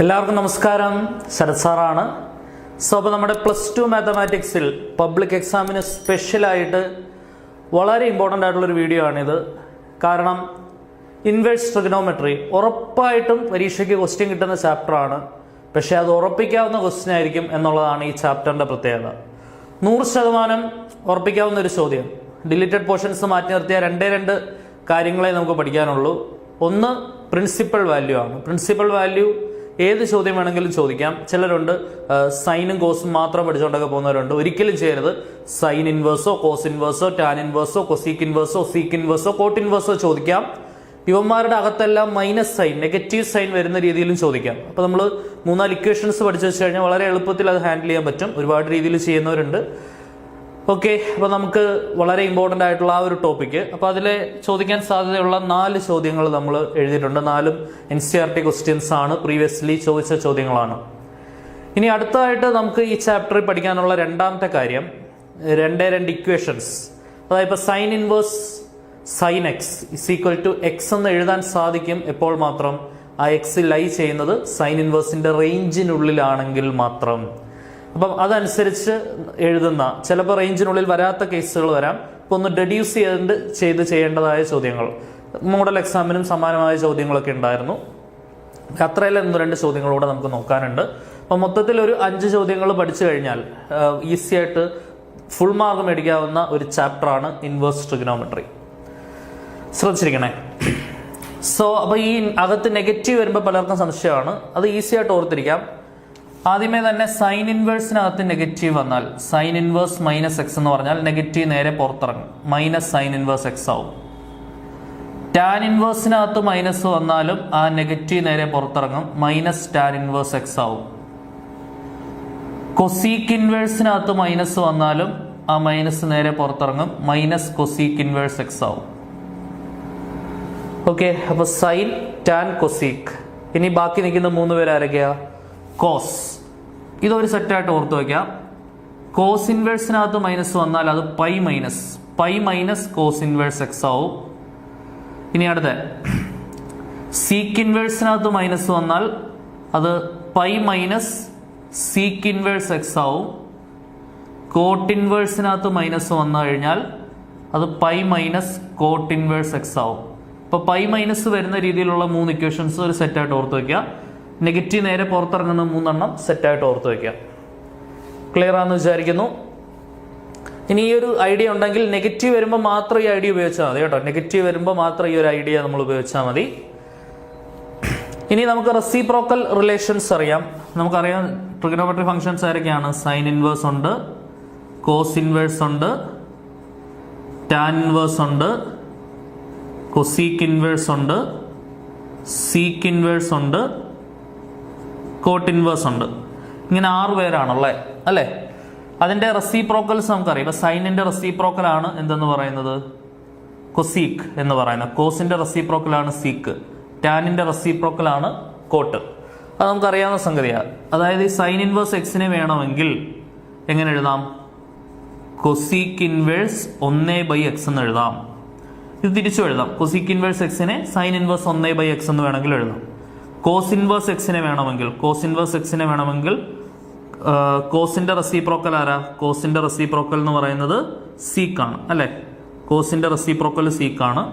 എല്ലാവർക്കും നമസ്കാരം. ശരത് സാറാണ്. അപ്പോൾ നമ്മുടെ +2 മാത്തമാറ്റിക്സിൽ പബ്ലിക് എക്സാമിന് സ്പെഷ്യലായിട്ട് വളരെ ഇമ്പോർട്ടൻ്റ് ആയിട്ടുള്ളൊരു വീഡിയോ ആണിത്. കാരണം ഇൻവേഴ്സ് ട്രിഗണോമെട്രി ഉറപ്പായിട്ടും പരീക്ഷയ്ക്ക് ക്വസ്റ്റ്യൻ കിട്ടുന്ന ചാപ്റ്ററാണ്. പക്ഷേ അത് ഉറപ്പിക്കാവുന്ന ക്വസ്റ്റ്യൻ ആയിരിക്കും എന്നുള്ളതാണ് ഈ ചാപ്റ്ററിൻ്റെ പ്രത്യേകത. 100% ഉറപ്പിക്കാവുന്ന ഒരു ചോദ്യം. ഡിലീറ്റഡ് പോർഷൻസ് മാറ്റി നിർത്തിയ രണ്ട് കാര്യങ്ങളെ നമുക്ക് പഠിക്കാനുള്ളൂ. ഒന്ന് പ്രിൻസിപ്പൽ വാല്യൂ ആണ്. പ്രിൻസിപ്പൽ വാല്യൂ ഏത് ചോദ്യം വേണമെങ്കിലും ചോദിക്കാം. ചിലരുണ്ട് സൈനും കോസും മാത്രം പഠിച്ചുകൊണ്ടൊക്കെ പോകുന്നവരുണ്ട്. ഒരിക്കലും ചെയ്യരുത്. സൈൻ ഇൻവേഴ്സോ കോസ് ഇൻവേഴ്സോ ടാൻ ഇൻവേഴ്സോ കൊസീക്ക് ഇൻവേഴ്സോ സീക്ക് ഇൻവേഴ്സോ കോട്ട് ഇൻവേഴ്സോ ചോദിക്കാം. ഇവന്മാരുടെ അകത്തെല്ലാം മൈനസ് സൈൻ, നെഗറ്റീവ് സൈൻ വരുന്ന രീതിയിലും ചോദിക്കാം. അപ്പോൾ നമ്മൾ 3-4 ഇക്വേഷൻസ് പഠിച്ചു വെച്ച് കഴിഞ്ഞാൽ വളരെ എളുപ്പത്തിൽ അത് ഹാൻഡിൽ ചെയ്യാൻ പറ്റും. ഒരുപാട് രീതിയിൽ ചെയ്യുന്നവരുണ്ട്. ഓക്കെ, അപ്പോൾ നമുക്ക് വളരെ ഇമ്പോർട്ടൻ്റ് ആയിട്ടുള്ള ആ ഒരു ടോപ്പിക്ക്. അപ്പോൾ അതിൽ ചോദിക്കാൻ സാധ്യതയുള്ള 4 ചോദ്യങ്ങൾ നമ്മൾ എഴുതിയിട്ടുണ്ട്. 4ഉം NCERT ക്വസ്റ്റ്യൻസ് ആണ്, പ്രീവിയസ്ലി ചോദിച്ച ചോദ്യങ്ങളാണ്. ഇനി അടുത്തതായിട്ട് നമുക്ക് ഈ ചാപ്റ്ററിൽ പഠിക്കാനുള്ള രണ്ടാമത്തെ കാര്യം 2 ഇക്വേഷൻസ്. അതായത് ഇപ്പോൾ സൈൻ ഇൻവേഴ്സ് സൈൻ എക്സ് = എന്ന് എഴുതാൻ സാധിക്കും എപ്പോൾ മാത്രം ആ എക്സ് ലൈ ചെയ്യുന്നത് സൈൻ ഇൻവേഴ്സിന്റെ റേഞ്ചിനുള്ളിലാണെങ്കിൽ മാത്രം. അപ്പം അതനുസരിച്ച് എഴുതുന്ന, ചിലപ്പോൾ റേഞ്ചിനുള്ളിൽ വരാത്ത കേസുകൾ വരാം. ഇപ്പോൾ ഒന്ന് ഡെഡ്യൂസ് ചെയ്ത് ചെയ്യേണ്ടതായ ചോദ്യങ്ങൾ മോഡൽ എക്സാമിനും സമാനമായ ചോദ്യങ്ങളൊക്കെ ഉണ്ടായിരുന്നു. അത്രയല്ല 1-2 ചോദ്യങ്ങളൂടെ നമുക്ക് നോക്കാനുണ്ട്. അപ്പം മൊത്തത്തിൽ ഒരു 5 ചോദ്യങ്ങൾ പഠിച്ചു കഴിഞ്ഞാൽ ഈസി ആയിട്ട് ഫുൾ മാർക്ക് മേടിക്കാവുന്ന ഒരു ചാപ്റ്ററാണ് ഇൻവേഴ്സ് ട്രിഗണോമെട്രി. ശ്രദ്ധിച്ചിരിക്കണേ. അപ്പോൾ ഈ അകത്ത് നെഗറ്റീവ് വരുമ്പോൾ പലർക്കും സംശയമാണ്. അത് ഈസി ആയിട്ട് ഓർത്തിരിക്കാം. ആദ്യമേ തന്നെ സൈൻ ഇൻവേഴ്സിനകത്ത് നെഗറ്റീവ് വന്നാൽ സൈൻ ഇൻവേഴ്സ് -x എന്ന് പറഞ്ഞാൽ നെഗറ്റീവ് നേരെ പുറത്തിറങ്ങും, മൈനസ് സൈൻ ഇൻവേഴ്സ് x ആവും. ടാൻ ഇൻവേഴ്സിനകത്ത് മൈനസ് വന്നാലും ആ നെഗറ്റീവ് നേരെ പുറത്തിറങ്ങും, മൈനസ് ടാൻ ഇൻവേഴ്സ് x ആവും. കൊസീക്ക് ഇൻവേഴ്സിനകത്ത് മൈനസ് വന്നാലും ആ മൈനസ് നേരെ പുറത്തിറങ്ങും, മൈനസ് കൊസീക്ക് ഇൻവേഴ്സ് x ആവും. ഓക്കെ, അപ്പൊ സൈൻ ടാൻ കൊസീക്ക്. ഇനി ബാക്കി നിൽക്കുന്ന 3 പേര് ആരൊക്കെയാ? കോസ്. ഇതൊരു സെറ്റായിട്ട് ഓർത്ത് വയ്ക്കാം. കോസ് ഇൻവേഴ്സിനകത്ത് മൈനസ് വന്നാൽ അത് pi minus cos inverse x ആവും. ഇനി അടുത്ത സീക്ക് ഇൻവേഴ്സിനകത്ത് മൈനസ് വന്നാൽ അത് pi minus sec inverse x ആവും. കോട്ട് ഇൻവേഴ്സിനകത്ത് മൈനസ് വന്നു കഴിഞ്ഞാൽ അത് pi minus cot inverse x ആവും. അപ്പോൾ പൈ മൈനസ് വരുന്ന രീതിയിലുള്ള 3 ഇക്വേഷൻസ് ഒരു സെറ്റായിട്ട് ഓർത്ത് വയ്ക്കുക. നെഗറ്റീവ് നേരെ പുറത്തിറങ്ങുന്ന 3 സെറ്റായിട്ട് ഓർത്ത് വയ്ക്കുക. ക്ലിയർ ആണെന്ന് വിചാരിക്കുന്നു. ഇനി ഈ ഒരു ഐഡിയ ഉണ്ടെങ്കിൽ നെഗറ്റീവ് വരുമ്പോൾ മാത്രം ഈ ഐഡിയ ഉപയോഗിച്ചാൽ മതി കേട്ടോ. നെഗറ്റീവ് വരുമ്പോൾ മാത്രം ഈ ഒരു ഐഡിയ നമ്മൾ ഉപയോഗിച്ചാൽ മതി. ഇനി നമുക്ക് റെസിപ്രോക്കൽ റിലേഷൻസ് അറിയാം. നമുക്കറിയാം ട്രിഗണോമെട്രി ഫംഗ്ഷൻസ് ആരൊക്കെയാണ്? സൈൻ ഇൻവേഴ്സ് ഉണ്ട്, കോസ് ഇൻവേഴ്സ് ഉണ്ട്, ടാൻ ഇൻവേഴ്സ് ഉണ്ട്, കൊസീക്ക് ഇൻവേഴ്സ് ഉണ്ട്, സീക്ക് ഇൻവേഴ്സ് ഉണ്ട്, കോട്ട് ഇൻവേഴ്സ് ഉണ്ട്. ഇങ്ങനെ 6 പേരാണല്ലേ അല്ലേ? അതിന്റെ റെസിപ്രോക്കൽസ് നമുക്കറിയാം. ഇപ്പൊ സൈനിന്റെ റെസിപ്രോക്കൽ ആണ് എന്തെന്ന് പറയുന്നത്? കൊസീക്ക് എന്ന് പറയുന്നത്. കോസിന്റെ റെസിപ്രോക്കൽ ആണ് സീക്ക്. ടാനിന്റെ റെസിപ്രോക്കൽ ആണ് കോട്ട്. അത് നമുക്കറിയാവുന്ന സംഗതിയാണ്. അതായത് ഈ സൈൻ ഇൻവേഴ്സ് എക്സിനെ വേണമെങ്കിൽ എങ്ങനെ എഴുതാം? കൊസീക്ക് ഇൻവേഴ്സ് 1/x എന്ന് എഴുതാം. ഇത് തിരിച്ചു എഴുതാം. കൊസീക്ക് ഇൻവേഴ്സ് എക്സിനെ സൈൻ ഇൻവേഴ്സ് 1/x എന്ന് വേണമെങ്കിൽ എഴുതാം. കോസ് ഇൻവേഴ്സ് എക്സിനെ വേണമെങ്കിൽ കോസിന്റെ റെസിപ്രോക്കൽ ആരാ? കോസിന്റെ റെസിപ്രോക്കൽ എന്ന് പറയുന്നത് സീക്ക് ആണ് അല്ലെ? കോസിന്റെ റെസിപ്രോക്കൽ സീക്ക് ആണ്.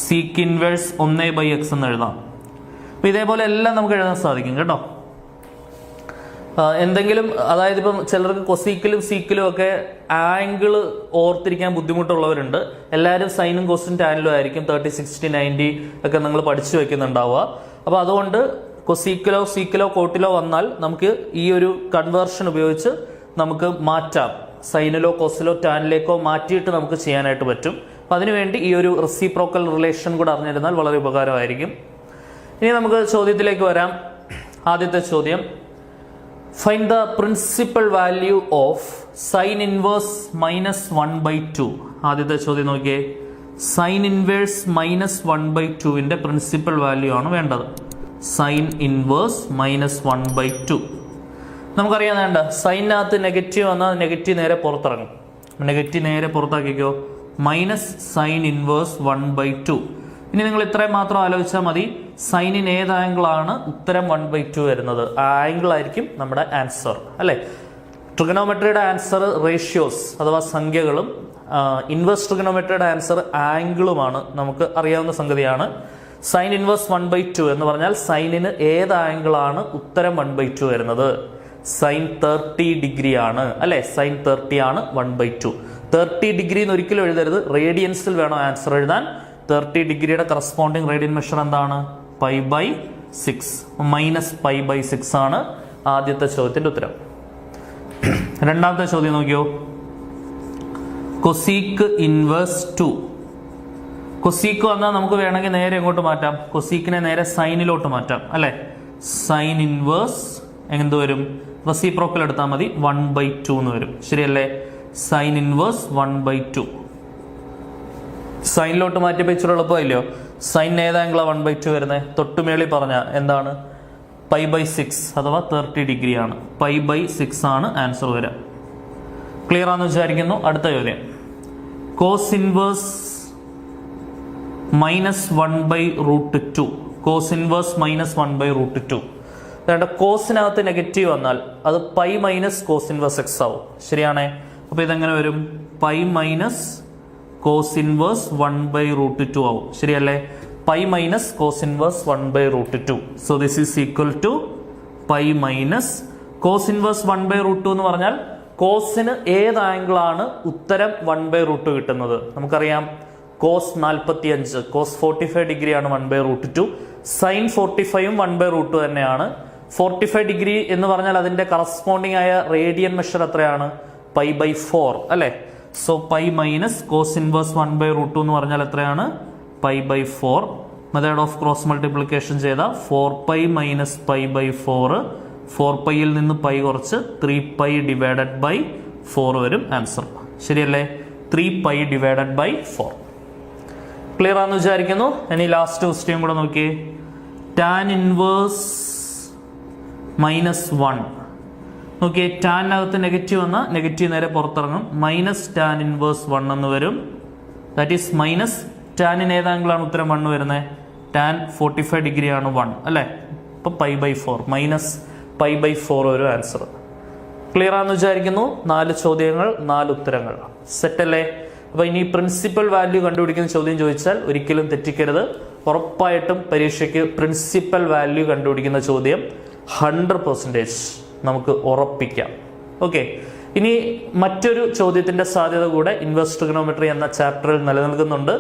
സീക്ക് ഇൻവേഴ്സ് 1/x എന്ന് എഴുതാം. അപ്പൊ ഇതേപോലെ എല്ലാം നമുക്ക് എഴുതാൻ സാധിക്കും കേട്ടോ. എന്തെങ്കിലും, അതായത് ഇപ്പം ചിലർക്ക് കൊസീക്കിലും സീക്കിലും ഒക്കെ ആംഗിള് ഓർത്തിരിക്കാൻ ബുദ്ധിമുട്ടുള്ളവരുണ്ട്. എല്ലാവരും സൈനും കോസും ടാനിലും ആയിരിക്കും 30, 60, 90 ഒക്കെ നിങ്ങൾ പഠിച്ചു വെക്കുന്നുണ്ടാവുക. അപ്പോൾ അതുകൊണ്ട് കൊസീക്കിലോ സീക്കിലോ കോട്ടിലോ വന്നാൽ നമുക്ക് ഈ ഒരു കൺവേർഷൻ ഉപയോഗിച്ച് നമുക്ക് മാറ്റാം. സൈനിലോ കോസിലോ ടാനിലേക്കോ മാറ്റിയിട്ട് നമുക്ക് ചെയ്യാനായിട്ട് പറ്റും. അപ്പം അതിനുവേണ്ടി ഈ ഒരു റെസിപ്രോക്കൽ റിലേഷൻ കൂടെ അറിഞ്ഞിരുന്നാൽ വളരെ ഉപകാരമായിരിക്കും. ഇനി നമുക്ക് ചോദ്യത്തിലേക്ക് വരാം. ആദ്യത്തെ ചോദ്യം, find the principal value of sine inverse -1/2. ആദ്യത്തെ ചോദ്യം നോക്കിയേ. സൈൻ ഇൻവേഴ്സ് -1/2 പ്രിൻസിപ്പൽ വാല്യൂ ആണ് വേണ്ടത്. Sign inverse -1/2. നമുക്കറിയാൻ വേണ്ട, സൈനകത്ത് നെഗറ്റീവ് വന്നാൽ നെഗറ്റീവ് നേരെ പുറത്തിറങ്ങും. നെഗറ്റീവ് നേരെ പുറത്താക്കിക്കോ, മൈനസ് സൈൻ ഇൻവേഴ്സ് 1/2. ഇനി നിങ്ങൾ ഇത്രയും മാത്രം ആലോചിച്ചാൽ മതി. സൈനിന് ഏത് ആംഗിളാണ് ഉത്തരം 1/2 വരുന്നത്, ആ ആംഗിൾ ആയിരിക്കും നമ്മുടെ ആൻസർ അല്ലേ. ട്രിഗണോമെട്രിയുടെ ആൻസർ റേഷ്യോസ് അഥവാ സംഖ്യകളും ഇൻവേഴ്സ് ട്രിഗണോമെട്രിയുടെ ആൻസർ ആംഗിളുമാണ്, നമുക്ക് അറിയാവുന്ന സംഗതിയാണ്. സൈൻ ഇൻവേഴ്സ് 1/2 എന്ന് പറഞ്ഞാൽ സൈനിന് ഏത് ആംഗിളാണ് ഉത്തരം 1/2 വരുന്നത്, സൈൻ 30 ഡിഗ്രി ആണ് അല്ലെ. സൈൻ 30 ആണ് 1/2. 30 ഡിഗ്രി എന്ന് ഒരിക്കലും എഴുതരുത്, റേഡിയൻസിൽ വേണം ആൻസർ എഴുതാൻ. 30 ഡിഗ്രിയുടെ കറസ്പോണ്ടിങ് റേഡിയൻ മെഷർ എന്താണ്, π/6 -π/6 ആണ് ആദ്യത്തെ ചോദ്യത്തിന്റെ ഉത്തരം. രണ്ടാമത്തെ ചോദ്യം നോക്കിയോ, കൊസീക്ക് ഇൻവേഴ്സ് 2. കൊസീക്ക് വന്നാൽ നമുക്ക് വേണമെങ്കിൽ നേരെ എങ്ങോട്ട് മാറ്റാം, കൊസീക്കിനെ നേരെ സൈനിലോട്ട് മാറ്റാം അല്ലെ. സൈൻ ഇൻവേഴ്സ് എന്ത് വരും, റെസിപ്രോക്കൽ എടുത്താൽ മതി, 1/2 എന്ന് വരും, ശരിയല്ലേ. സൈൻ ഇൻവേഴ്സ് 1/2 സൈനിലോട്ട് മാറ്റിയപ്പോൾ ഇച്ചിരി എളുപ്പമില്ലയോ. സൈൻ ഏത് ആംഗിളാണ് 1/2 വരുന്നത്, തൊട്ടുമേളി പറഞ്ഞ എന്താണ്, π/6 അഥവാ 30 ഡിഗ്രി ആണ്. π/6 ആണ് ആൻസർ വരിക. ക്ലിയർ ആണെന്ന് വിചാരിക്കുന്നു. അടുത്ത ചോദ്യം, കോസ് ഇൻവേഴ്സ് -1/√2. Cos inverse -1/√2. അതായത് കോസിനകത്ത് നെഗറ്റീവ് വന്നാൽ അത് π മൈനസ് കോസ് ഇൻവേഴ്സ് എക്സ് ആവും, ശരിയാണേ. അപ്പൊ ഇതെങ്ങനെ വരും, π മൈനസ് കോസ് ഇൻവേഴ്സ് 1/√2 ആവും, ശരിയല്ലേ. π minus cos inverse 1/√2. So this is equal to π minus cos inverse 1/√2 എന്ന് പറഞ്ഞാൽ കോസിന് ഏത് ആംഗിളാണ് ഉത്തരം 1/√2 കിട്ടുന്നത്. നമുക്കറിയാം കോസ് 45, കോസ് 45 ഡിഗ്രിയാണ് 1/√2. സൈൻ 45ഉം 1/√2 തന്നെയാണ്. 45 ഡിഗ്രി എന്ന് പറഞ്ഞാൽ അതിന്റെ കറസ്പോണ്ടിങ് ആയ റേഡിയൻ മെഷർ എത്രയാണ്, π/4 അല്ലെ. സോ π മൈനസ് കോസ് ഇൻവേഴ്സ് 1/√2 എന്ന് പറഞ്ഞാൽ എത്രയാണ്, π/4. മെത്തേഡ് ഓഫ് ക്രോസ് മൾട്ടിപ്ലിക്കേഷൻ ചെയ്ത 4π മൈനസ് π/4, 4πയിൽ നിന്ന് π കുറച്ച് 3π ഡിവൈഡഡ് ബൈ 4 വരും ആൻസർ, ശരിയല്ലേ. 3π ഡിവൈഡഡ് ബൈ 4. ക്ലിയർ ആണെന്ന് വിചാരിക്കുന്നു. ഇനി ലാസ്റ്റ് ക്വസ്റ്റ്യൻ കൂടെ നോക്കിയേ, ടാൻ ഇൻവേഴ്സ് -1. നോക്കിയേ, ടാനകത്ത് നെഗറ്റീവ് വന്നാൽ നെഗറ്റീവ് നേരെ പുറത്തിറങ്ങും, മൈനസ് ടാൻ ഇൻവേഴ്സ് 1 എന്ന് വരും. ദാറ്റ് ഈസ് മൈനസ് ടാനിന് ഏത് ആംഗിളാണ് ഉത്തരം 1 വരുന്നത്, ടാൻ 45 ഡിഗ്രിയാണ് 1 അല്ലെ. അപ്പൊ π/4 മൈനസ് π/4 വരും ആൻസർ. ക്ലിയർ ആണെന്ന് വിചാരിക്കുന്നു. 4 ചോദ്യങ്ങൾ 4 ഉത്തരങ്ങൾ, സെറ്റ് അല്ലേ. അപ്പൊ ഇനി പ്രിൻസിപ്പൽ വാല്യൂ കണ്ടുപിടിക്കുന്ന ചോദ്യം ചോദിച്ചാൽ ഒരിക്കലും തെറ്റിക്കരുത്. ഉറപ്പായിട്ടും പരീക്ഷയ്ക്ക് പ്രിൻസിപ്പൽ വാല്യൂ കണ്ടുപിടിക്കുന്ന ചോദ്യം 100% നമുക്ക് ഉറപ്പിക്കാം. ഓക്കെ, ഇനി മറ്റൊരു ചോദ്യത്തിന്റെ സാധ്യത കൂടെ ഇൻവേഴ്സ് ട്രിഗണോമെട്രി എന്ന ചാപ്റ്ററിൽ നിലനിൽക്കുന്നുണ്ട്.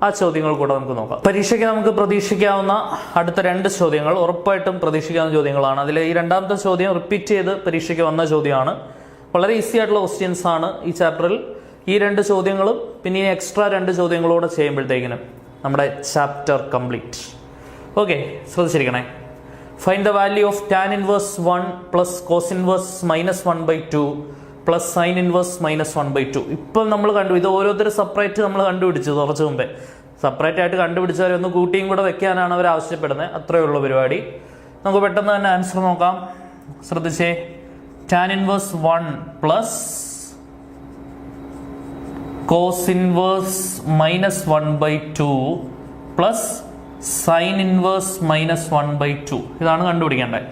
ആ ചോദ്യങ്ങൾ കൂടെ നമുക്ക് നോക്കാം. പരീക്ഷയ്ക്ക് നമുക്ക് പ്രതീക്ഷിക്കാവുന്ന അടുത്ത 2 ചോദ്യങ്ങൾ ഉറപ്പായിട്ടും പ്രതീക്ഷിക്കാവുന്ന ചോദ്യങ്ങളാണ്. അതിൽ ഈ രണ്ടാമത്തെ ചോദ്യം റിപ്പീറ്റ് ചെയ്ത് പരീക്ഷയ്ക്ക് വന്ന ചോദ്യമാണ്. വളരെ ഈസി ആയിട്ടുള്ള ക്വസ്റ്റ്യൻസ് ആണ് ഈ ചാപ്റ്ററിൽ. ഈ 2 ചോദ്യങ്ങളും പിന്നെ ഈ എക്സ്ട്രാ 2 ചോദ്യങ്ങളൂടെ ചെയ്യുമ്പോഴത്തേക്കിനും നമ്മുടെ ചാപ്റ്റർ കംപ്ലീറ്റ്. ഓക്കെ, ശ്രദ്ധിച്ചിരിക്കണേ. Find the value of tan inverse 1 plus cos inverse -1/2 plus sine inverse -1/2. ഇപ്പം നമ്മൾ കണ്ടു, ഇത് ഓരോരുത്തർ സെപ്പറേറ്റ് നമ്മൾ കണ്ടുപിടിച്ചു കുറച്ച് മുമ്പേ. സെപ്പറേറ്റ് ആയിട്ട് കണ്ടുപിടിച്ചവരെ ഒന്ന് കൂട്ടിയും കൂടെ വെക്കാനാണ് അവർ ആവശ്യപ്പെടുന്നത്. അത്രയേ ഉള്ളൂ പരിപാടി. നമുക്ക് പെട്ടെന്ന് തന്നെ ആൻസർ നോക്കാം. ശ്രദ്ധിച്ചേ, tan inverse 1 plus cos inverse -1/2 plus sine inverse -1/2. ഇതാണ് കണ്ടുപിടിക്കേണ്ടത്.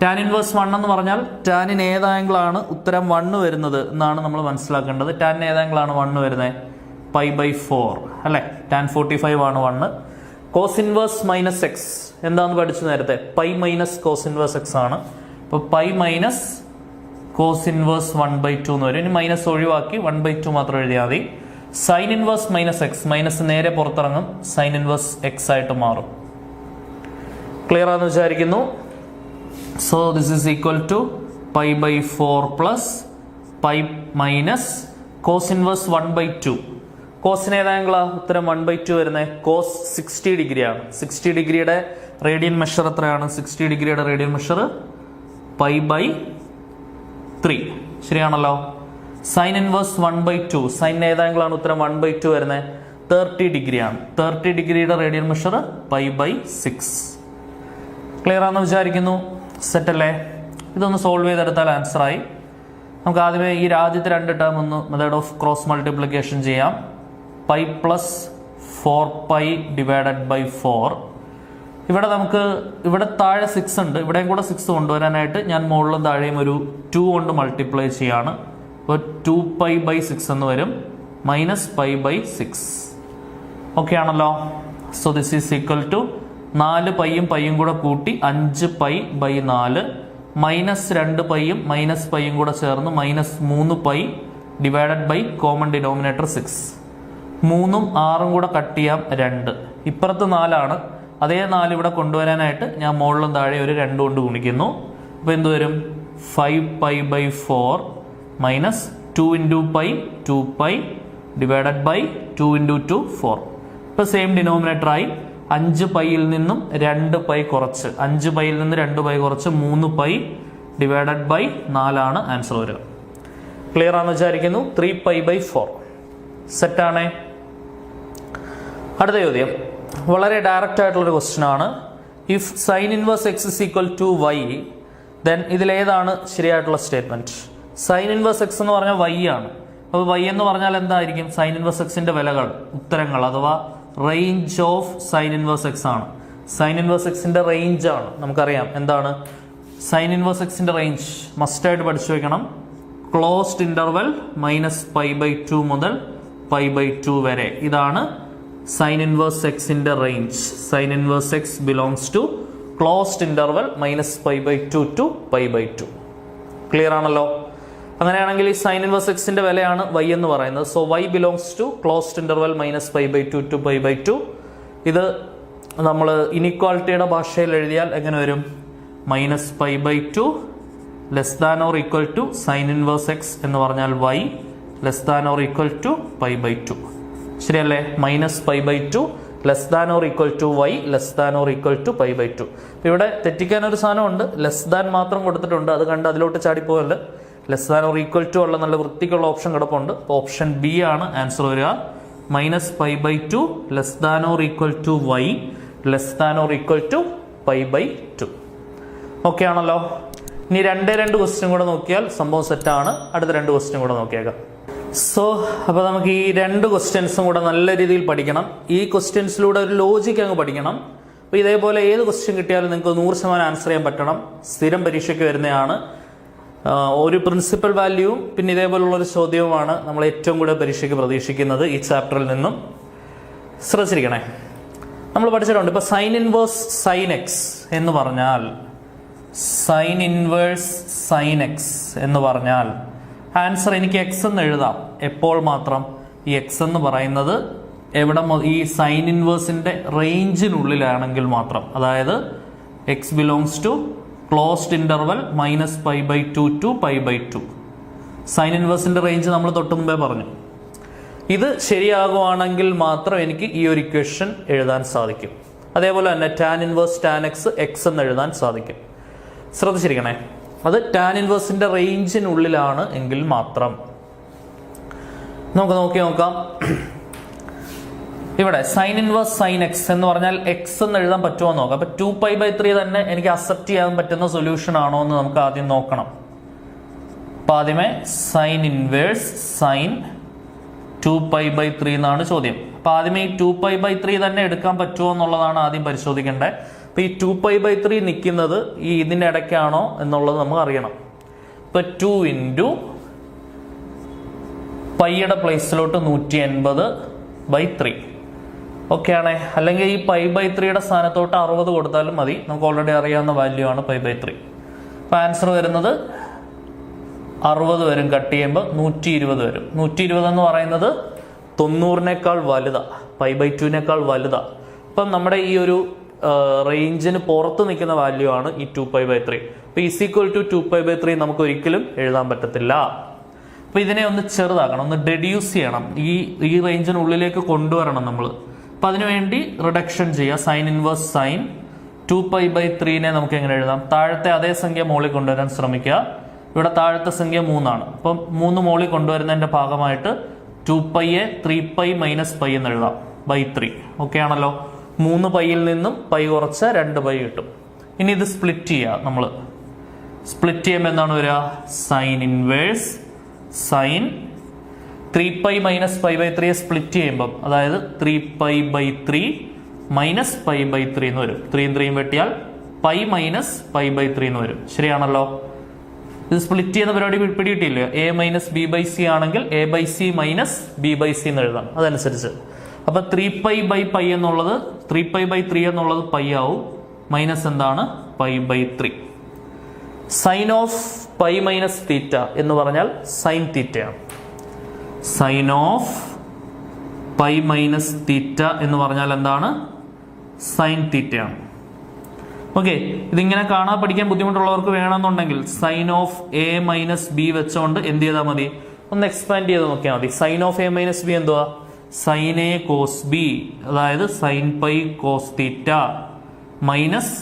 ടാൻ ഇൻവേഴ്സ് 1 എന്ന് പറഞ്ഞാൽ ടാനിന് ഏത് ആംഗിളാണ് ഉത്തരം 1 വരുന്നത് എന്നാണ് നമ്മൾ മനസ്സിലാക്കേണ്ടത്. ടാനിന് ഏത് ആംഗിളാണ് 1 വരുന്നത്, π/4 അല്ലെ. ടാൻ 45 ആണ് 1. കോസ് ഇൻവേഴ്സ് -x എന്താന്ന് പഠിച്ചു നേരത്തെ, π മൈനസ് കോസ് ഇൻവേഴ്സ് x ആണ്. അപ്പൊ π മൈനസ് കോസ് ഇൻവേഴ്സ് 1/2 എന്ന് വരും. ഇനി മൈനസ് ഒഴിവാക്കി 1/2 മാത്രം എഴുതിയാൽ മതി. സൈൻ ഇൻവേഴ്സ് -x, മൈനസ് നേരെ പുറത്തിറങ്ങും, സൈൻ ഇൻവേഴ്സ് x ആയിട്ട് മാറും. ക്ലിയർ ആണെന്ന് വിചാരിക്കുന്നു. So this is equal to π/4 plus π minus cos inverse 1/2. കോസിന് ഏത് ആംഗിളാ ഉത്തരം 1/2 വരുന്നത്, കോസ് 60 ഡിഗ്രിയാണ്. 60 ഡിഗ്രിയുടെ റേഡിയൻ മെഷർ എത്രയാണ്, 60 ഡിഗ്രിയുടെ റേഡിയൻ മെഷർ π/3, ശരിയാണല്ലോ. സൈൻ ഇൻവേഴ്സ് 1/2, സൈൻ ഏത് ആംഗിളാണ് ഉത്തരം 1/2 വരുന്നത്, 30 ഡിഗ്രിയാണ്. 30 ഡിഗ്രിയുടെ റേഡിയൻ മെഷർ π/6. ക്ലിയർ ആണെന്ന് വിചാരിക്കുന്നു. സെറ്റ് അല്ലേ. ഇതൊന്ന് സോൾവ് ചെയ്തെടുത്താൽ ആൻസർ ആയി. നമുക്ക് ആദ്യമേ ഈ ആദ്യത്തെ 2 ടേം ഒന്ന് മെത്തേഡ് ഓഫ് ക്രോസ് മൾട്ടിപ്ലിക്കേഷൻ ചെയ്യാം. π പ്ലസ് 4π ഡിവൈഡഡ് ബൈ 4 ഇവിടെ താഴെ 6 ഉണ്ട്, ഇവിടെയും കൂടെ 6 കൊണ്ടുവരാനായിട്ട് ഞാൻ മുകളിലും താഴെയും ഒരു 2 കൊണ്ട് മൾട്ടിപ്ലൈ ചെയ്യാണ്. അപ്പോൾ 2π/6 എന്ന് വരും, -π/6. ഓക്കെ ആണല്ലോ. So this is equal to 4 പൈയും കൂടെ കൂട്ടി 5π/4 -2πയും -πയും കൂടെ ചേർന്ന് -3π ഡിവൈഡഡ് ബൈ കോമൺ ഡിനോമിനേറ്റർ 6. 3ഉം 6ഉം കൂടെ കട്ട് ചെയ്യാം 2. ഇപ്പുറത്ത് 4 ആണ്, അതേ 4 ഇവിടെ കൊണ്ടുവരാനായിട്ട് ഞാൻ മുകളിലും താഴെ ഒരു 2 കൊണ്ട് ഗുണിക്കുന്നു. അപ്പോൾ എന്ത് വരും? 5π/4 -2 × π 2π ഡിവൈഡഡ് ബൈ 2 × 2 4. ഇപ്പോൾ സെയിം ഡിനോമിനേറ്റർ ആയി. 5πയിൽ നിന്നും 2π കുറച്ച്, 5πയിൽ നിന്ന് 2π കുറച്ച് 3π ഡിവൈഡഡ് ബൈ 4 ആണ് ആൻസർ വരിക. ക്ലിയർ ആണെന്ന് വിചാരിക്കുന്നു. 3π/4 സെറ്റാണേ. അടുത്ത ചോദ്യം വളരെ ഡയറക്റ്റ് ആയിട്ടുള്ളൊരു ക്വസ്റ്റ്യൻ ആണ്. If sine inverse x is equal to y, then ഇതിലേതാണ് ശരിയായിട്ടുള്ള സ്റ്റേറ്റ്മെന്റ്? സൈൻ ഇൻവേഴ്സ് എക്സ് എന്ന് പറഞ്ഞാൽ വൈ ആണ്. അപ്പോൾ വൈ എന്ന് പറഞ്ഞാൽ എന്തായിരിക്കും? സൈൻ ഇൻവേഴ്സ് എക്സിന്റെ വിലകൾ, ഉത്തരങ്ങൾ അഥവാ range of sine inverse X ആണ്. സൈൻ ഇൻവേഴ്സ് എക്സിന്റെ റേഞ്ച് ആണ്. നമുക്കറിയാം എന്താണ് സൈൻ ഇൻവേഴ്സ് എക്സിന്റെ റേഞ്ച്, മസ്റ്റായിട്ട് പഠിച്ചു വെക്കണം. ക്ലോസ്ഡ് ഇന്റർവെൽ -π/2 മുതൽ π/2 വരെ, ഇതാണ് സൈൻ ഇൻവേഴ്സ് എക്സിന്റെ range. Sine inverse x belongs to closed interval -π/2 to π/2. Clear ആണല്ലോ. അങ്ങനെയാണെങ്കിൽ ഈ സൈൻ ഇൻവേഴ്സ് എക്സിന്റെ വിലയാണ് y എന്ന് പറയുന്നത്. So y belongs to closed interval -π/2 to π/2. ഇത് നമ്മൾ ഇനിക്വാളിറ്റിയുടെ ഭാഷയിൽ എഴുതിയാൽ എങ്ങനെ വരും? -π/2 less than or equal to sine inverse x എന്ന് പറഞ്ഞാൽ y less than or equal to π/2. ശരിയല്ലേ? -π/2 less than or equal to y less than or equal to π/2. ഇവിടെ തെറ്റിക്കാൻ ഒരു സാധനമുണ്ട്, ലെസ് ദാൻ മാത്രം കൊടുത്തിട്ടുണ്ട്, അത് കണ്ട് അതിലോട്ട് ചാടിപ്പോകല്ല. Less than or equal to ഉള്ള നല്ല വൃത്തിക്കുള്ള ഓപ്ഷൻ കിടപ്പുണ്ട്. ഓപ്ഷൻ ബി ആണ് ആൻസർ വരിക. -π/2 less than or equal to y less than or equal to π/2. Okay ആണല്ലോ. ഇനി 2 ക്വസ്റ്റ്യൻ കൂടെ നോക്കിയാൽ സംഭവം സെറ്റാണ്. അടുത്ത 2 ക്വസ്റ്റ്യൻ കൂടെ നോക്കിയേക്കാം. സോ അപ്പോൾ നമുക്ക് ഈ 2 ക്വസ്റ്റ്യൻസും കൂടെ നല്ല രീതിയിൽ പഠിക്കണം. ഈ ക്വസ്റ്റ്യൻസിലൂടെ ഒരു ലോജിക്ക് അങ്ങ് പഠിക്കണം. അപ്പോൾ ഇതേപോലെ ഏത് ക്വസ്റ്റ്യൻ കിട്ടിയാലും നിങ്ങൾക്ക് 100% ആൻസർ ചെയ്യാൻ പറ്റണം. സ്ഥിരം പരീക്ഷയ്ക്ക് വരുന്നതാണ്. ഒരു പ്രിൻസിപ്പൽ വാല്യൂവും പിന്നെ ഇതേപോലുള്ള ഒരു ചോദ്യവുമാണ് നമ്മൾ ഏറ്റവും കൂടുതൽ പരീക്ഷയ്ക്ക് പ്രതീക്ഷിക്കുന്നത് ഈ ചാപ്റ്ററിൽ നിന്നും. ശ്രദ്ധിച്ചിരിക്കണേ. നമ്മൾ പഠിച്ചിട്ടുണ്ട്. ഇപ്പോൾ സൈൻ ഇൻവേഴ്സ് സൈൻ എക്സ് എന്ന് പറഞ്ഞാൽ, സൈൻ ഇൻവേഴ്സ് സൈൻ എക്സ് എന്ന് പറഞ്ഞാൽ ആൻസർ എനിക്ക് എക്സ് എന്ന് എഴുതാം. എപ്പോൾ മാത്രം? ഈ എക്സ് എന്ന് പറയുന്നത് എവിടെ? ഈ സൈൻ ഇൻവേഴ്സിന്റെ റേഞ്ചിനുള്ളിലാണെങ്കിൽ മാത്രം. അതായത് x belongs to closed interval -π/2 to π/2. Sine ഇൻവേഴ്സിന്റെ റേഞ്ച് നമ്മൾ തൊട്ട് മുമ്പേ പറഞ്ഞു. ഇത് ശരിയാകുവാണെങ്കിൽ മാത്രം എനിക്ക് ഈ ഒരു ഇക്വേഷൻ എഴുതാൻ സാധിക്കും. അതേപോലെ തന്നെ tan inverse tan X x എന്ന് എഴുതാൻ സാധിക്കും. ശ്രദ്ധിച്ചിരിക്കണേ. അത് ടാൻ ഇൻവേഴ്സിന്റെ റേഞ്ചിനുള്ളിലാണ് എങ്കിൽ മാത്രം. നമുക്ക് നോക്കാം. ഇവിടെ സൈൻ ഇൻവേഴ്സ് സൈൻ എക്സ് എന്ന് പറഞ്ഞാൽ എക്സ് എന്ന് എഴുതാൻ പറ്റുമോ എന്ന് നോക്കാം. അപ്പൊ 2π/3 തന്നെ എനിക്ക് അക്സെപ്റ്റ് ചെയ്യാൻ പറ്റുന്ന സൊല്യൂഷൻ ആണോ എന്ന് നമുക്ക് ആദ്യം നോക്കണം. അപ്പൊ ആദ്യമേ സൈൻ ഇൻവേഴ്സ് സൈൻ 2π/3 എന്നാണ് ചോദ്യം. അപ്പൊ ആദ്യമേ ഈ 2π/3 തന്നെ എടുക്കാൻ പറ്റുമോ എന്നുള്ളതാണ് ആദ്യം പരിശോധിക്കേണ്ടത്. അപ്പൊ ഈ 2π/3 നിൽക്കുന്നത് ഈ ഇതിന്റെ ഇടയ്ക്കാണോ എന്നുള്ളത് നമുക്ക് അറിയണം. ഇപ്പൊ 2 × പൈയുടെ പ്ലേസിലോട്ട് 180/3. ഓക്കെ ആണേ. അല്ലെങ്കിൽ ഈ π/3യുടെ സ്ഥാനത്തോട്ട് 60 കൊടുത്താലും മതി. നമുക്ക് ഓൾറെഡി അറിയാവുന്ന വാല്യൂ ആണ് π/3. അപ്പൊ ആൻസർ വരുന്നത് 60 വരും. കട്ട് ചെയ്യുമ്പോൾ 120 വരും. 120 എന്ന് പറയുന്നത് 90-നേക്കാൾ വലുതാ, π/2-നേക്കാൾ വലുതാ. അപ്പം നമ്മുടെ ഈ ഒരു റേഞ്ചിന് പുറത്ത് നിൽക്കുന്ന വാല്യൂ ആണ് ഈ 2π/3. അപ്പൊ ഈക്വൽ ടു 2π/3 നമുക്ക് ഒരിക്കലും എഴുതാൻ പറ്റത്തില്ല. അപ്പൊ ഇതിനെ ഒന്ന് ചെറുതാക്കണം, ഒന്ന് ഡെഡ്യൂസ് ചെയ്യണം, ഈ റേഞ്ചിനുള്ളിലേക്ക് കൊണ്ടുവരണം നമ്മൾ. അപ്പൊ അതിനുവേണ്ടി റിഡക്ഷൻ ചെയ്യുക. സൈൻ ഇൻവേഴ്സ് സൈൻ 2π/3നെ നമുക്ക് എങ്ങനെ എഴുതാം? താഴത്തെ അതേ സംഖ്യ മോളിൽ കൊണ്ടുവരാൻ ശ്രമിക്കുക. ഇവിടെ താഴത്തെ സംഖ്യ 3 ആണ്. അപ്പം 3 മോളിൽ കൊണ്ടുവരുന്നതിന്റെ ഭാഗമായിട്ട് 2πയെ 3π - π എന്ന് എഴുതാം /3. ഓക്കെ ആണല്ലോ. 3 പൈയിൽ നിന്നും പൈ കുറച്ച് 2π കിട്ടും. ഇനി ഇത് സ്പ്ലിറ്റ് ചെയ്യുക. നമ്മൾ സ്പ്ലിറ്റ് ചെയ്യുമ്പോൾ എന്താണ് വരിക? സൈൻ ഇൻവേഴ്സ് സൈൻ 3π - π/3 സ്പ്ലിറ്റ് ചെയ്യുമ്പം, അതായത് 3π/3 മൈനസ് പൈ ബൈ 3 എന്ന് വരും. 3 3 വെട്ടിയാൽ പൈ മൈനസ് പൈ ബൈ 3 എന്ന് വരും. ശരിയാണല്ലോ? ഇത് സ്പ്ലിറ്റ് ചെയ്യുന്ന പരിപാടി പിടിയിട്ടില്ല. A minus b by c ആണെങ്കിൽ a by c minus b by c എന്ന് എഴുതാം. അതനുസരിച്ച് അപ്പൊ 3 പൈ ബൈ പൈ എന്നുള്ളത് 3 പൈ ബൈ 3 എന്നുള്ളത് പൈ ആവും. മൈനസ് എന്താണ്? Pi by 3. Sine of pi minus theta എന്ന് പറഞ്ഞാൽ സൈൻ തീറ്റയാണ്. Sine of pi minus theta എന്ന് പറഞ്ഞാൽ എന്താണ്? സൈൻ തീറ്റയാണ്. ഓക്കെ, ഇതിങ്ങനെ കാണാൻ പഠിക്കാൻ ബുദ്ധിമുട്ടുള്ളവർക്ക് വേണമെന്നുണ്ടെങ്കിൽ sine of A minus B വെച്ചോണ്ട് എന്ത് ചെയ്താൽ മതി? ഒന്ന് എക്സ്പാൻഡ് ചെയ്ത് നോക്കിയാൽ മതി. Sine of A minus B എന്തുവാ? സൈൻ എ കോസ് ബി, അതായത് sine pi cos theta minus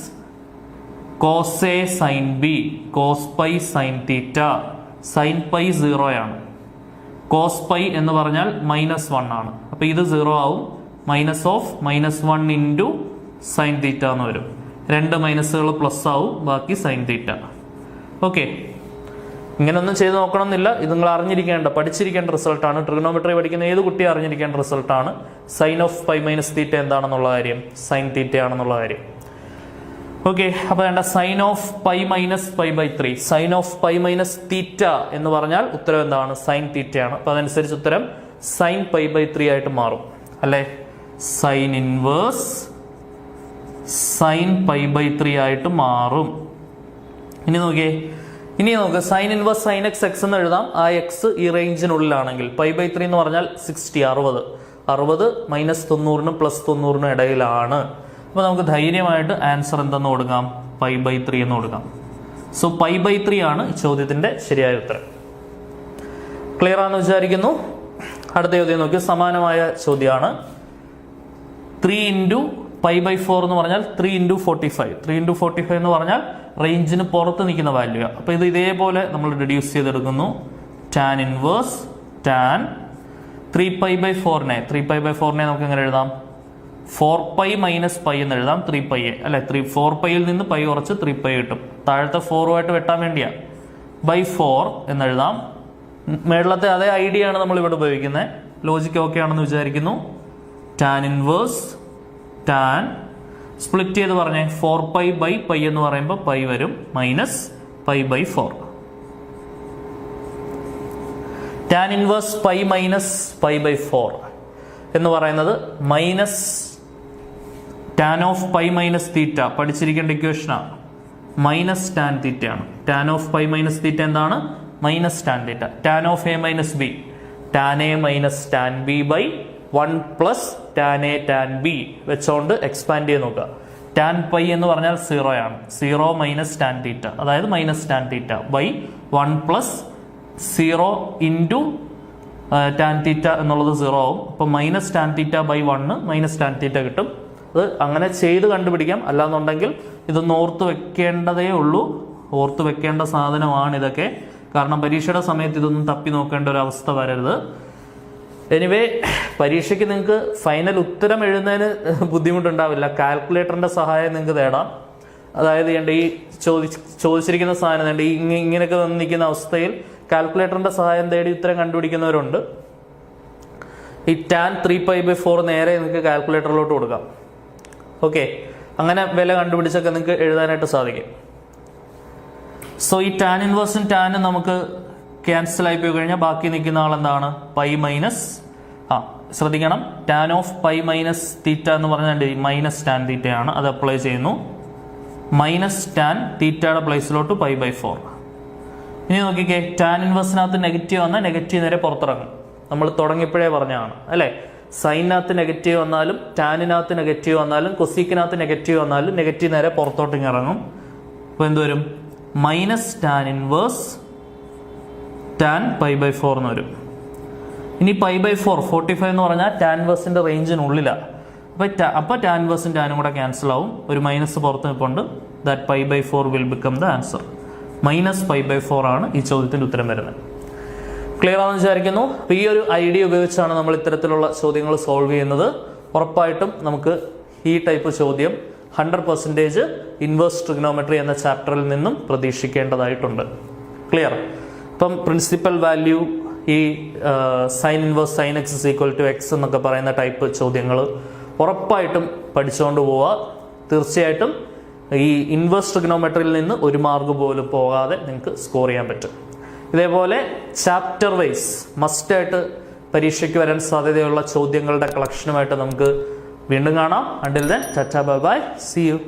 cos A sine B cos pi sine theta. Sine pi 0 ആണ്. കോസ് പൈ എന്ന് പറഞ്ഞാൽ -1 ആണ്. അപ്പൊ ഇത് 0 ആവും. Minus of -1 into sine theta എന്ന് വരും. 2 മൈനസുകൾ പ്ലസ് ആവും. ബാക്കി സൈൻ തീറ്റ. ഓക്കെ, ഇങ്ങനൊന്നും ചെയ്ത് നോക്കണമെന്നില്ല. ഇത് നിങ്ങൾ അറിഞ്ഞിരിക്കേണ്ട പഠിച്ചിരിക്കേണ്ട റിസൾട്ടാണ്. ട്രിഗണോമെട്രി പഠിക്കുന്ന ഏത് കുട്ടിയും അറിഞ്ഞിരിക്കേണ്ട റിസൾട്ടാണ്. Sine of pi minus theta എന്താണെന്നുള്ള കാര്യം സൈൻ തീറ്റ ആണെന്നുള്ള കാര്യം. ഓക്കെ, അപ്പൊ വേണ്ട sine of pi minus pi by 3. Sine of pi minus theta എന്ന് പറഞ്ഞാൽ ഉത്തരം എന്താണ്? സൈൻ തീറ്റയാണ്. അപ്പൊ അതനുസരിച്ച് ഉത്തരം സൈൻ പൈ ബൈ 3 ആയിട്ട് മാറും അല്ലെ? Sine inverse sine pi by 3 ആയിട്ട് മാറും. ഇനി നോക്ക് sine inverse sine x x എന്ന് എഴുതാം. ആ എക്സ് ഈ റേഞ്ചിനുള്ളിലാണെങ്കിൽ പൈ ബൈ 3 എന്ന് പറഞ്ഞാൽ 60 60 മൈനസ് 90 പ്ലസ് 90 ഇടയിലാണ്. അപ്പൊ നമുക്ക് ധൈര്യമായിട്ട് ആൻസർ എന്തെന്ന് കൊടുക്കാം? പൈ ബൈ 3 എന്ന് കൊടുക്കാം. സോ പൈ ബൈ 3 ആണ് ഈ ചോദ്യത്തിന്റെ ശരിയായ ഉത്തരം. ക്ലിയർ ആണെന്ന് വിചാരിക്കുന്നു. അടുത്ത ചോദ്യം നോക്കി, സമാനമായ ചോദ്യമാണ്. 3 ഇൻറ്റു പൈ ബൈ 4 എന്ന് പറഞ്ഞാൽ 3 ഇൻറ്റു 45. 3 ഇൻറ്റു 45 എന്ന് പറഞ്ഞാൽ റേഞ്ചിന് പുറത്ത് നിൽക്കുന്ന വാല്യൂ. അപ്പൊ ഇത് ഇതേപോലെ നമ്മൾ റെഡ്യൂസ് ചെയ്തെടുക്കുന്നു. Tan inverse tan 3 pi by 4നെ നമുക്ക് എങ്ങനെ എഴുതാം? 4 പൈ മൈനസ് പൈ എന്ന് എഴുതാം. 3 പൈ അല്ലെ? 4 പൈയിൽ നിന്ന് പൈ കുറച്ച് 3 പൈ കിട്ടും. താഴത്തെ 4 വെട്ടാൻ വേണ്ടിയാ. ബൈ 4 എന്ന് എഴുതാം. മേളത്തെ അതേ ഐഡിയ ആണ് നമ്മൾ ഇവിടെ ഉപയോഗിക്കുന്നത്. ലോജിക്ക് ഓക്കെ ആണെന്ന് വിചാരിക്കുന്നു. ടാൻ ഇൻവേഴ്സ് ടാൻ സ്പ്ലിറ്റ് ചെയ്ത് പറഞ്ഞേ 4 പൈ ബൈ പൈ എന്ന് പറയുമ്പോൾ പൈ വരും. Minus pi by 4. Tan inverse pi minus pi by 4 എന്ന് പറയുന്നത് minus tan of pi minus theta. പഠിച്ചിരിക്കേണ്ട ഇക്വേഷനാണ്. മൈനസ് ടാൻ തീറ്റ ആണ്. Tan of pi minus theta എന്താണ്? Minus tan theta. Tan of A minus b tan a minus tan b by 1 plus tan a tan b വെച്ചോണ്ട് expand ചെയ്ത് നോക്കുക. Tan pi എന്ന് പറഞ്ഞാൽ 0 ആണ്. 0 മൈനസ് ടാൻ തീറ്റ, അതായത് minus tan theta by 1 plus 0 into tan theta എന്നുള്ളത് 0 ആവും. അപ്പൊ minus tan theta by 1 minus tan theta കിട്ടും. അത് അങ്ങനെ ചെയ്ത് കണ്ടുപിടിക്കാം. അല്ലാന്നുണ്ടെങ്കിൽ ഇതൊന്ന് ഓർത്ത് വെക്കേണ്ടതേ ഉള്ളൂ. ഓർത്ത് വെക്കേണ്ട സാധനമാണ് ഇതൊക്കെ. കാരണം പരീക്ഷയുടെ സമയത്ത് ഇതൊന്നും തപ്പി നോക്കേണ്ട ഒരു അവസ്ഥ വരരുത്. എനിവേ, പരീക്ഷയ്ക്ക് നിങ്ങൾക്ക് ഫൈനൽ ഉത്തരം എഴുതുന്നതിന് ബുദ്ധിമുട്ടുണ്ടാവില്ല. കാൽക്കുലേറ്ററിന്റെ സഹായം നിങ്ങൾക്ക് തേടാം. അതായത് ഈ ചോദിച്ചിരിക്കുന്ന സാധനം ഇങ്ങനെയൊക്കെ നിൽക്കുന്ന അവസ്ഥയിൽ കാൽക്കുലേറ്ററിന്റെ സഹായം തേടി ഉത്തരം കണ്ടുപിടിക്കുന്നവരുണ്ട്. ഈ ടാൻ 3 പൈ ബൈ 4 നേരെ നിങ്ങൾക്ക് കാൽക്കുലേറ്ററിലോട്ട് കൊടുക്കാം. ഓക്കെ, അങ്ങനെ വില കണ്ടുപിടിച്ചൊക്കെ നിങ്ങൾക്ക് എഴുതാനായിട്ട് സാധിക്കും. സോ ഈ ടാൻ ഇൻവേഴ്സും ടാനും നമുക്ക് ക്യാൻസൽ ആയി പോയി കഴിഞ്ഞാൽ ബാക്കി നിൽക്കുന്ന ആൾ എന്താണ്? പൈ മൈനസ് ശ്രദ്ധിക്കണം, tan of pi minus theta എന്ന് പറഞ്ഞാൽ മൈനസ് ടാൻ തീറ്റയാണ്. അത് അപ്ലൈ ചെയ്യുന്നു. മൈനസ് ടാൻ തീറ്റയുടെ പ്ലേസിലോട്ട് പൈ ബൈ 4. ഇനി നോക്കിക്കേ, ടാൻ ഇൻവേഴ്സിനകത്ത് നെഗറ്റീവ് വന്നാൽ നെഗറ്റീവ് നേരെ പുറത്തിറങ്ങും. നമ്മൾ തുടങ്ങിയപ്പോഴേ പറഞ്ഞതാണ് അല്ലെ? സൈനിനകത്ത് നെഗറ്റീവ് വന്നാലും ടാനിനകത്ത് നെഗറ്റീവ് വന്നാലും കൊസീക്കിനകത്ത് നെഗറ്റീവ് വന്നാലും നെഗറ്റീവ് നേരെ പുറത്തോട്ട് ഇറങ്ങും. അപ്പൊ എന്ത് വരും? Minus tan inverse tan pi by 4 എന്ന് വരും. ഇനി പൈ ബൈ 4 45 എന്ന് പറഞ്ഞാൽ ടാൻ ഇൻവേഴ്സിന്റെ റേഞ്ചിനുള്ളിലാണ്. അപ്പൊ ടാൻ ഇൻവേഴ്സും ടാനും കൂടെ ക്യാൻസൽ ആവും. ഒരു മൈനസ് പുറത്ത് നിൽപ്പുണ്ട്. That pi by 4 will become the answer. Minus pi by 4 ആണ് ഈ ചോദ്യത്തിന്റെ ഉത്തരം വരുന്നത്. ക്ലിയർ ആണെന്ന് വിചാരിക്കുന്നു. ഈ ഒരു ഐഡിയ ഉപയോഗിച്ചാണ് നമ്മൾ ഇത്തരത്തിലുള്ള ചോദ്യങ്ങൾ സോൾവ് ചെയ്യുന്നത്. ഉറപ്പായിട്ടും നമുക്ക് ഈ ടൈപ്പ് ചോദ്യം 100% ഇൻവേഴ്സ് ട്രിഗണോമെട്രി എന്ന ചാപ്റ്ററിൽ നിന്നും പ്രതീക്ഷിക്കേണ്ടതായിട്ടുണ്ട്. ക്ലിയർ? ഇപ്പം പ്രിൻസിപ്പൽ വാല്യൂ, ഈ sine inverse sine x is equal to x എന്നൊക്കെ പറയുന്ന ടൈപ്പ് ചോദ്യങ്ങൾ ഉറപ്പായിട്ടും പഠിച്ചുകൊണ്ട് പോവുക. തീർച്ചയായിട്ടും ഈ ഇൻവേഴ്സ് ട്രിഗണോമെട്രിയിൽ നിന്ന് ഒരു മാർക്ക് പോലും പോകാതെ നിങ്ങൾക്ക് സ്കോർ ചെയ്യാൻ പറ്റും. ഇതേപോലെ ചാപ്റ്റർ വൈസ് മസ്റ്റായിട്ട് പരീക്ഷയ്ക്ക് വരാൻ സാധ്യതയുള്ള ചോദ്യങ്ങളുടെ കളക്ഷനുമായിട്ട് നമുക്ക് വീണ്ടും കാണാം. Until then tata bye bye, see U.